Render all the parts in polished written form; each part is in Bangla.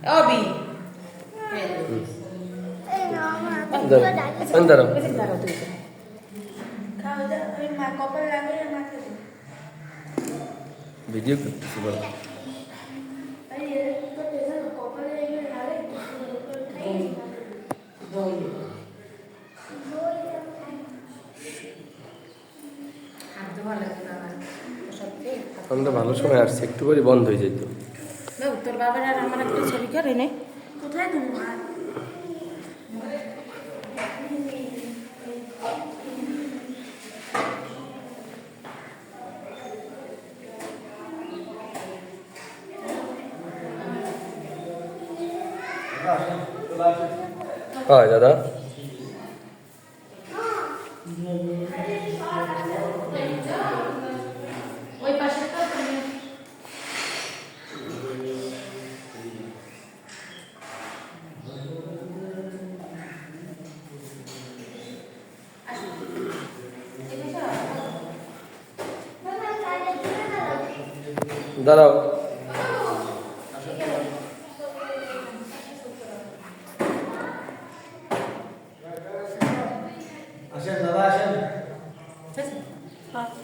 অবি দাঁড়াও ভিডিও করতেছি বলো। আমরা ভালো সময় আসছি, একটু করে বন্ধ হয়ে যেত। তোর বাবার আর আমার একটা ছবি করে নে। কোথায় তুমি হয় দাদা ওই পাশে দাঁড়াও।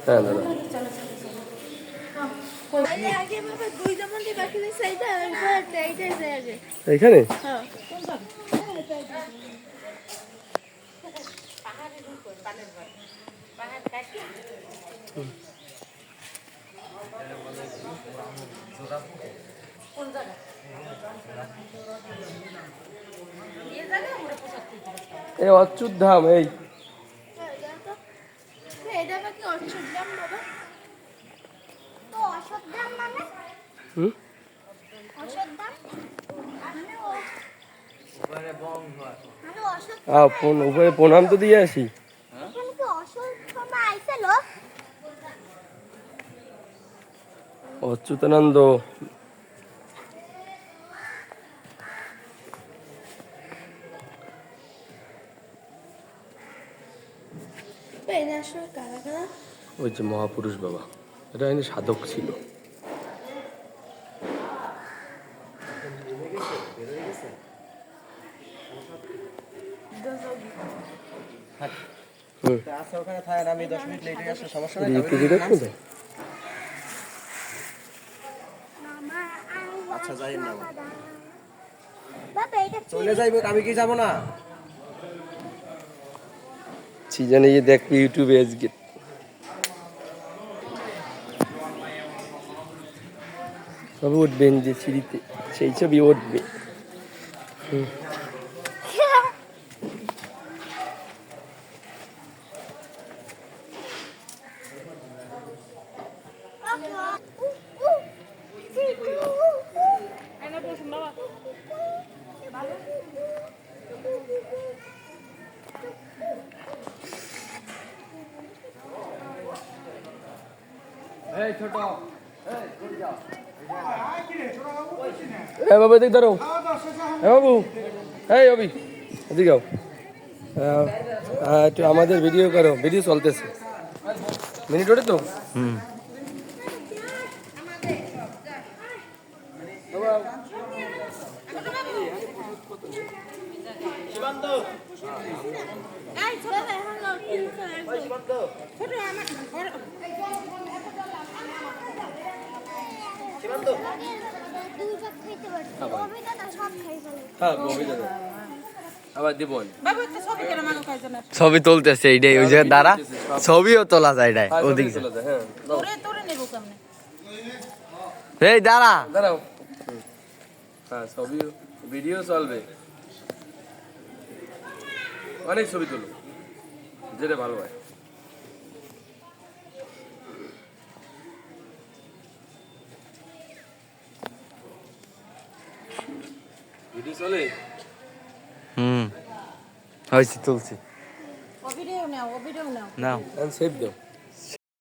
হ্যাঁ দাদা এইখানে এই অচ্যুত ধাম এই উপরে প্রণাম তো দিয়ে আসি। অচ্যুতানন্দ ওই যে মহাপুরুষ বাবা, এটা এনে সাধক ছিল। চলে যাইব, আমি কি যাবো না? জানি দেখবি ইউটিউবে আজকে সবে উঠবেন যে সিঁড়িতে, সেই ছবি উঠবে। বাবু এদিকে ধরো, বাবু এই অবি এদিকে যাও, একটু আমাদের ভিডিও করো, ভিডিও চলতেছে। মিনিট ওঠে তো। ছবি তুলতেছে এইটাই, ওই জায়গায় দাঁড়া, ছবিও তোলা যায় এটাই ওদিকে। এই দাঁড়া দাঁড়াও, হ্যাঁ ছবি ভিডিও চলবে, অনেক ছবি তুলো যেটা ভালো হয়। ভিডিও চলে। হয়েছে তুলছি। ও ভিডিও নাও, ও ভিডিও নাও। নাও সেভ দাও।